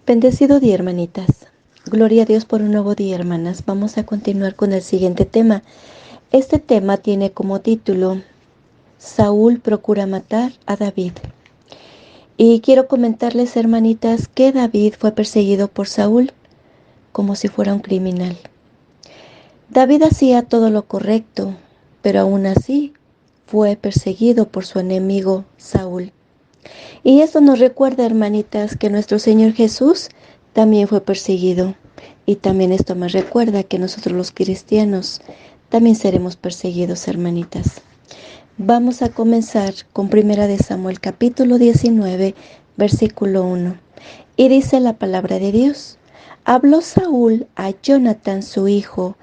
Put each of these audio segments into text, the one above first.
Bendecido día, hermanitas. Gloria a Dios por un nuevo día, hermanas. Vamos a continuar con el siguiente tema. Este tema tiene como título Saúl procura matar a David. Y quiero comentarles, hermanitas, que David fue perseguido por Saúl como si fuera un criminal. David hacía todo lo correcto, pero aún así fue perseguido por su enemigo Saúl. Y esto nos recuerda, hermanitas, que nuestro Señor Jesús también fue perseguido. Y también esto me recuerda que nosotros los cristianos también seremos perseguidos, hermanitas. Vamos a comenzar con 1 de Samuel capítulo 19, versículo 1. Y dice la palabra de Dios: Habló Saúl a Jonatán su hijo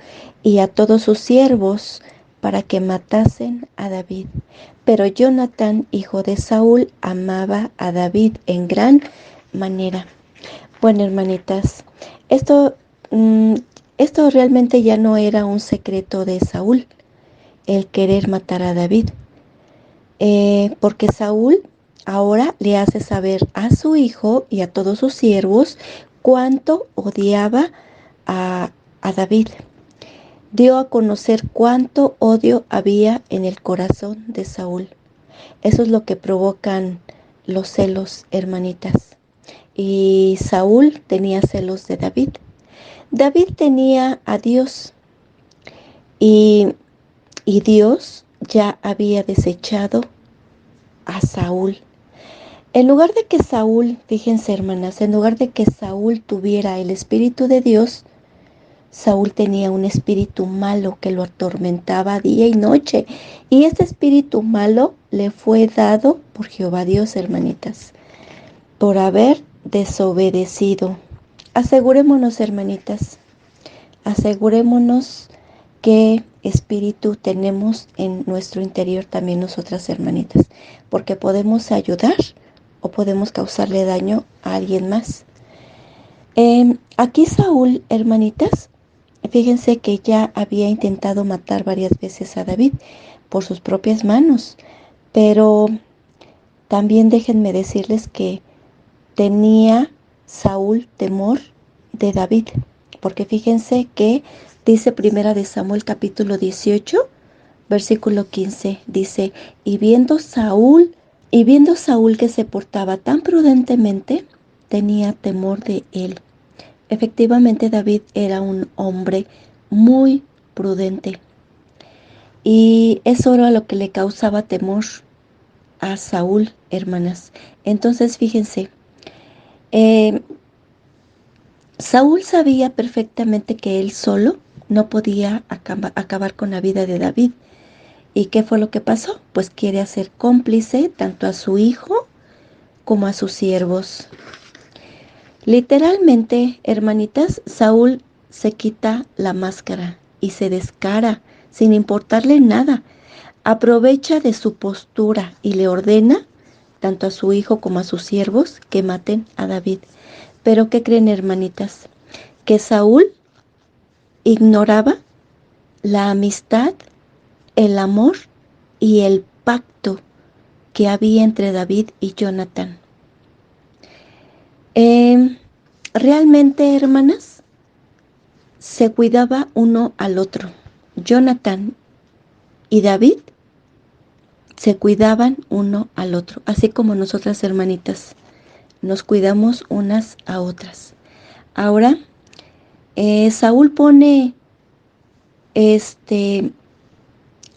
y a todos sus siervos para que matasen a David. Pero Jonatán, hijo de Saúl, amaba a David en gran manera. Bueno, hermanitas, esto, esto realmente ya no era un secreto de Saúl, el querer matar a David. Porque Saúl ahora le hace saber a su hijo y a todos sus siervos cuánto odiaba a David. Dio a conocer cuánto odio había en el corazón de Saúl. Eso es lo que provocan los celos, hermanitas. Y Saúl tenía celos de David. David tenía a Dios y Dios ya había desechado a Saúl. En lugar de que Saúl, fíjense, hermanas, en lugar de que Saúl tuviera el Espíritu de Dios, Saúl tenía un espíritu malo que lo atormentaba día y noche. Y este espíritu malo le fue dado por Jehová Dios, hermanitas, por haber desobedecido. Asegurémonos, hermanitas, asegurémonos qué espíritu tenemos en nuestro interior también nosotras, hermanitas, porque podemos ayudar o podemos causarle daño a alguien más. Aquí Saúl, hermanitas, fíjense que ya había intentado matar varias veces a David por sus propias manos, pero también déjenme decirles que tenía Saúl temor de David, porque fíjense que dice 1 de Samuel capítulo 18, versículo 15, dice: y viendo Saúl que se portaba tan prudentemente, tenía temor de él. Efectivamente, David era un hombre muy prudente y eso era lo que le causaba temor a Saúl, hermanas. Entonces, fíjense, eh, Saúl sabía perfectamente que él solo no podía acabar con la vida de David. ¿Y qué fue lo que pasó? Pues quiere hacer cómplice tanto a su hijo como a sus siervos. Literalmente, hermanitas, Saúl se quita la máscara y se descara sin importarle nada. Aprovecha de su postura y le ordena tanto a su hijo como a sus siervos que maten a David. Pero ¿qué creen, hermanitas? Que Saúl ignoraba la amistad, el amor y el pacto que había entre David y Jonatán. Realmente, hermanas, se cuidaba uno al otro. Jonatán y David se cuidaban uno al otro, así como nosotras, hermanitas, nos cuidamos unas a otras. Ahora, Saúl pone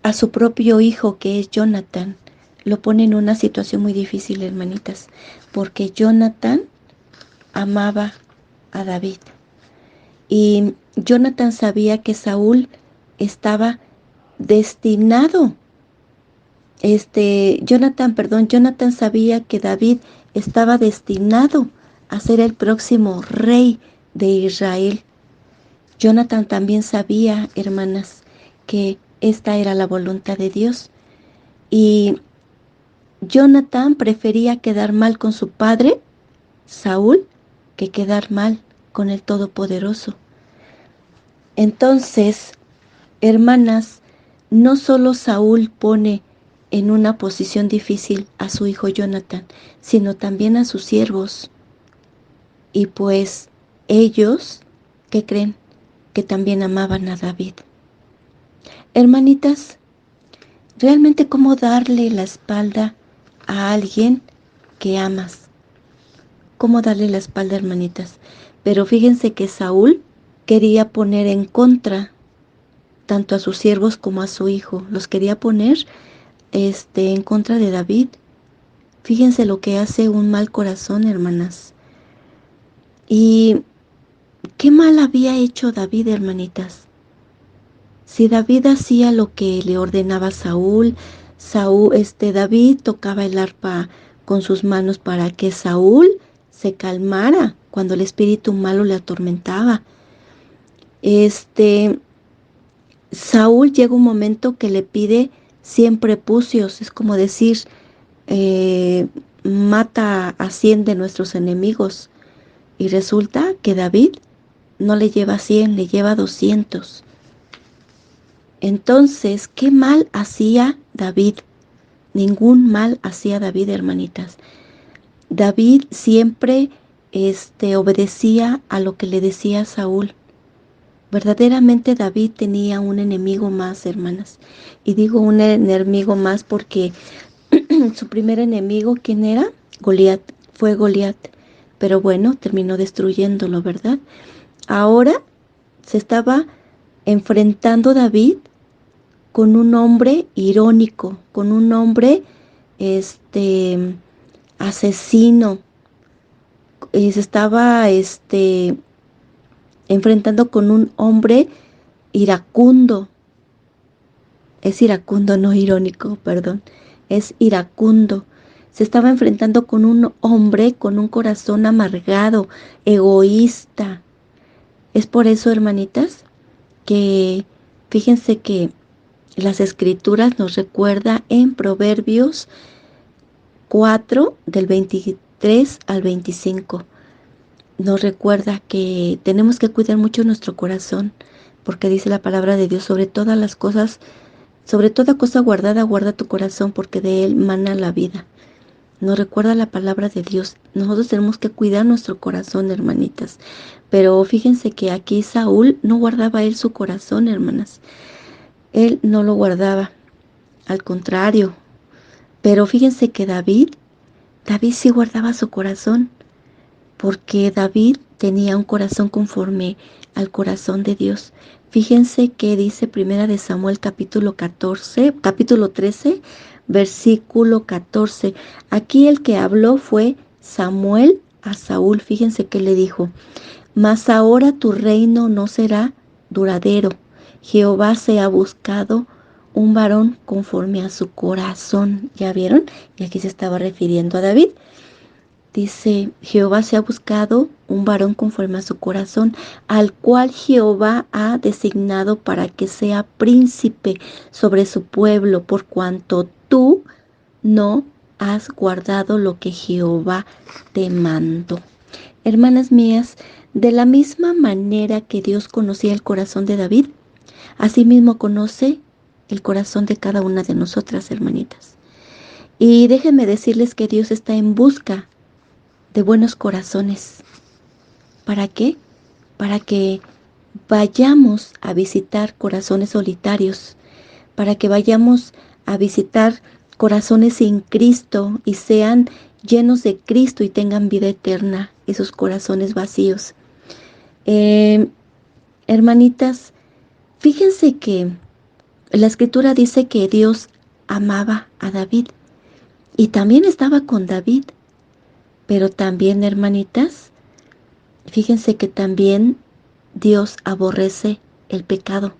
a su propio hijo, que es Jonatán, lo pone en una situación muy difícil, hermanitas, porque Jonatán amaba a David. Y Jonatán sabía que Saúl estaba destinado. Jonatán sabía que David estaba destinado a ser el próximo rey de Israel. Jonatán también sabía, hermanas, que esta era la voluntad de Dios. Y Jonatán prefería quedar mal con su padre, Saúl, que quedar mal con el Todopoderoso. Entonces, hermanas, no solo Saúl pone en una posición difícil a su hijo Jonatán, sino también a sus siervos. Y pues ellos, ¿qué creen? Que también amaban a David. Hermanitas, realmente cómo darle la espalda a alguien que amas. Cómo darle la espalda, hermanitas. Pero fíjense que Saúl quería poner en contra tanto a sus siervos como a su hijo. Los quería poner en contra de David. Fíjense lo que hace un mal corazón, hermanas. ¿Y qué mal había hecho David, hermanitas? Si David hacía lo que le ordenaba Saúl, David tocaba el arpa con sus manos para que Saúl se calmara cuando el espíritu malo le atormentaba. Saúl llega un momento que le pide 100 prepucios, es como decir, mata a 100 de nuestros enemigos. Y resulta que David no le lleva 100, le lleva 200. Entonces, ¿qué mal hacía David? Ningún mal hacía David, hermanitas. David siempre obedecía a lo que le decía Saúl. Verdaderamente David tenía un enemigo más, hermanas. Y digo un enemigo más porque su primer enemigo, ¿quién era? Goliat, fue Goliat. Pero bueno, terminó destruyéndolo, ¿verdad? Ahora se estaba enfrentando David con un hombre irónico, con un hombre asesino. Y se estaba enfrentando con un hombre iracundo. Es iracundo, no irónico, perdón. Es iracundo. Se estaba enfrentando con un hombre con un corazón amargado, egoísta. Es por eso, hermanitas, que fíjense que las escrituras nos recuerda en Proverbios 4 del 23 al 25. Nos recuerda que tenemos que cuidar mucho nuestro corazón, porque dice la palabra de Dios, sobre todas las cosas, sobre toda cosa guardada, guarda tu corazón, porque de él mana la vida. Nos recuerda la palabra de Dios. Nosotros tenemos que cuidar nuestro corazón, hermanitas. Pero fíjense que aquí Saúl no guardaba él su corazón, hermanas. Él no lo guardaba, al contrario. Pero fíjense que David sí guardaba su corazón, porque David tenía un corazón conforme al corazón de Dios. Fíjense que dice Primera de Samuel capítulo 13, versículo 14. Aquí el que habló fue Samuel a Saúl. Fíjense que le dijo: mas ahora tu reino no será duradero. Jehová se ha buscado un varón conforme a su corazón. ¿Ya vieron? Y aquí se estaba refiriendo a David. Dice, Jehová se ha buscado un varón conforme a su corazón, al cual Jehová ha designado para que sea príncipe sobre su pueblo, por cuanto tú no has guardado lo que Jehová te mandó. Hermanas mías, de la misma manera que Dios conocía el corazón de David, asimismo conoce el corazón de cada una de nosotras, hermanitas. Y déjenme decirles que Dios está en busca de buenos corazones. ¿Para qué? Para que vayamos a visitar corazones solitarios, para que vayamos a visitar corazones sin Cristo y sean llenos de Cristo y tengan vida eterna, esos corazones vacíos. Hermanitas, fíjense que la escritura dice que Dios amaba a David y también estaba con David, pero también, hermanitas, fíjense que también Dios aborrece el pecado.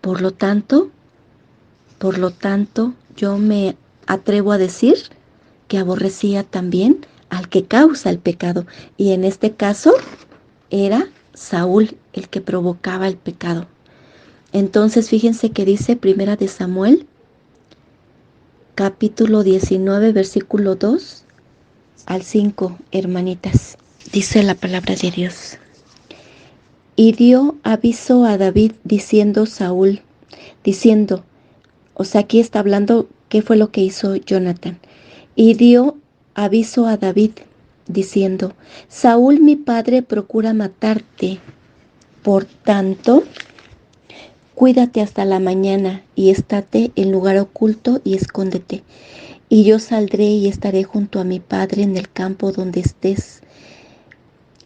Por lo tanto, yo me atrevo a decir que aborrecía también al que causa el pecado. Y en este caso era Saúl el que provocaba el pecado. Entonces fíjense que dice Primera de Samuel, capítulo 19, versículo 2 al 5, hermanitas. Dice la palabra de Dios. Y dio aviso a David diciendo Saúl, diciendo, o sea, aquí está hablando qué fue lo que hizo Jonathan. Y dio aviso a David diciendo: Saúl mi padre procura matarte, por tanto, cuídate hasta la mañana y estate en lugar oculto y escóndete. Y yo saldré y estaré junto a mi padre en el campo donde estés.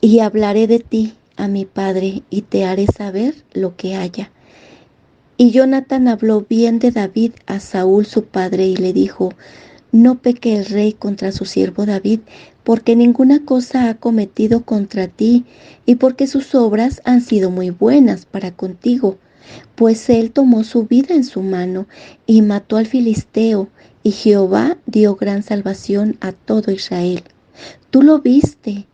Y hablaré de ti a mi padre y te haré saber lo que haya. Y Jonatán habló bien de David a Saúl su padre y le dijo: No peque el rey contra su siervo David, porque ninguna cosa ha cometido contra ti, y porque sus obras han sido muy buenas para contigo, pues él tomó su vida en su mano y mató al filisteo, y Jehová dio gran salvación a todo Israel. Tú lo viste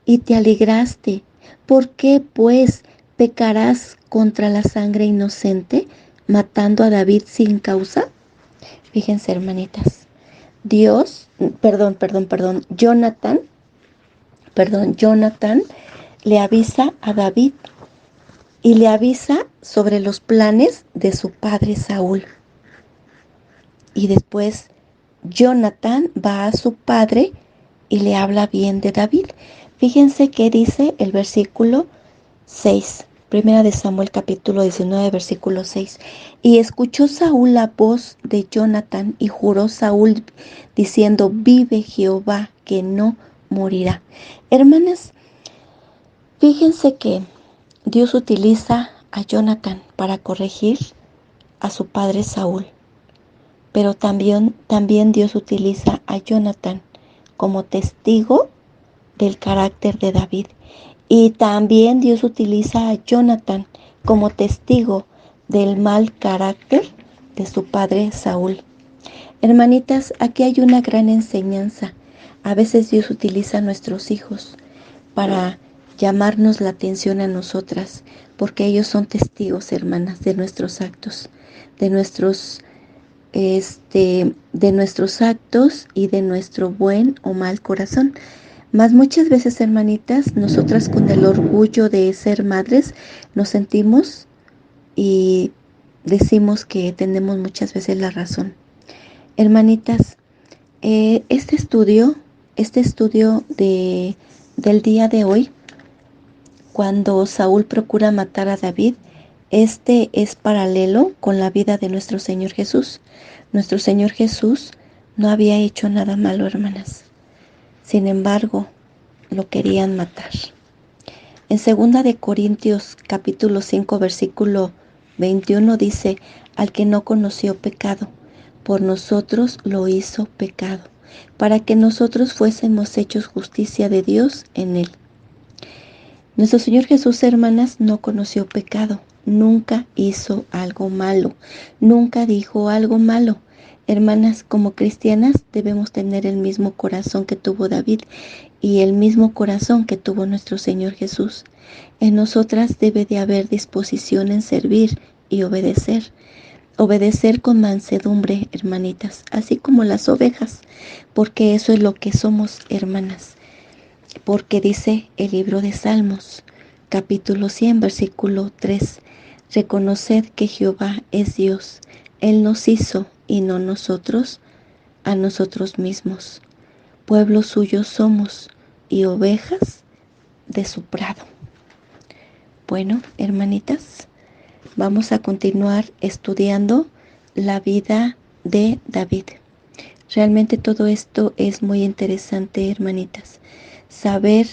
y te alegraste. ¿Por qué, pues, pecarás contra la sangre inocente, matando a David sin causa? Fíjense, hermanitas. Jonatán le avisa a David y le avisa sobre los planes de su padre Saúl. Y después Jonatán va a su padre y le habla bien de David. Fíjense que dice el versículo 6, Primera de Samuel capítulo 19, versículo 6. Y escuchó Saúl la voz de Jonatán y juró Saúl diciendo: Vive Jehová, que no morirá. Hermanas, fíjense que Dios utiliza a Jonatán para corregir a su padre Saúl, pero también Dios utiliza a Jonatán como testigo del carácter de David. Y también Dios utiliza a Jonatán como testigo del mal carácter de su padre Saúl. Hermanitas, aquí hay una gran enseñanza. A veces Dios utiliza a nuestros hijos para llamarnos la atención a nosotras, porque ellos son testigos, hermanas, de nuestros actos, de nuestros actos y de nuestro buen o mal corazón. Mas muchas veces, hermanitas, nosotras con el orgullo de ser madres nos sentimos y decimos que tenemos muchas veces la razón. Hermanitas, este estudio del día de hoy, cuando Saúl procura matar a David, este es paralelo con la vida de nuestro Señor Jesús. Nuestro Señor Jesús no había hecho nada malo, hermanas. Sin embargo, lo querían matar. En 2 de Corintios capítulo 5 versículo 21 dice: Al que no conoció pecado, por nosotros lo hizo pecado, para que nosotros fuésemos hechos justicia de Dios en él. Nuestro Señor Jesús, hermanas, no conoció pecado, nunca hizo algo malo, nunca dijo algo malo. Hermanas, como cristianas debemos tener el mismo corazón que tuvo David y el mismo corazón que tuvo nuestro Señor Jesús. En nosotras debe de haber disposición en servir y obedecer. Obedecer con mansedumbre, hermanitas, así como las ovejas, porque eso es lo que somos, hermanas. Porque dice el libro de Salmos, capítulo 100, versículo 3, reconoced que Jehová es Dios, Él nos hizo y no nosotros a nosotros mismos. Pueblo suyo somos y ovejas de su prado. Bueno, hermanitas, vamos a continuar estudiando la vida de David. Realmente todo esto es muy interesante, hermanitas. Saber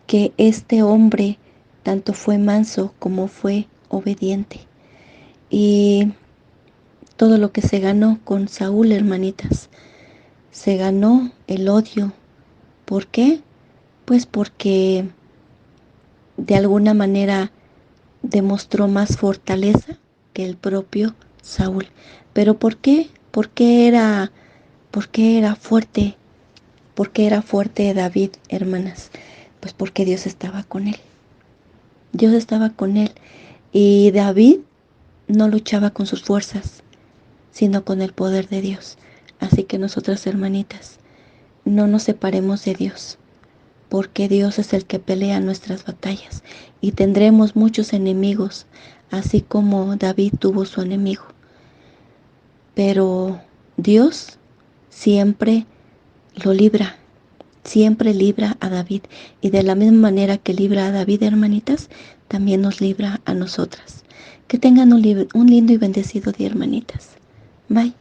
que este hombre tanto fue manso como fue obediente. Y todo lo que se ganó con Saúl, hermanitas, se ganó el odio. ¿Por qué? Pues porque de alguna manera demostró más fortaleza que el propio Saúl. ¿Pero por qué? ¿Por qué era fuerte? ¿Por qué era fuerte David, hermanas? Pues porque Dios estaba con él. Dios estaba con él. Y David no luchaba con sus fuerzas, sino con el poder de Dios. Así que nosotras, hermanitas, no nos separemos de Dios, porque Dios es el que pelea nuestras batallas. Y tendremos muchos enemigos, así como David tuvo su enemigo. Pero Dios siempre lo libra. siempre libra a David. Y de la misma manera que libra a David, hermanitas, también nos libra a nosotras. Que tengan un lindo y bendecido día, hermanitas. Bye.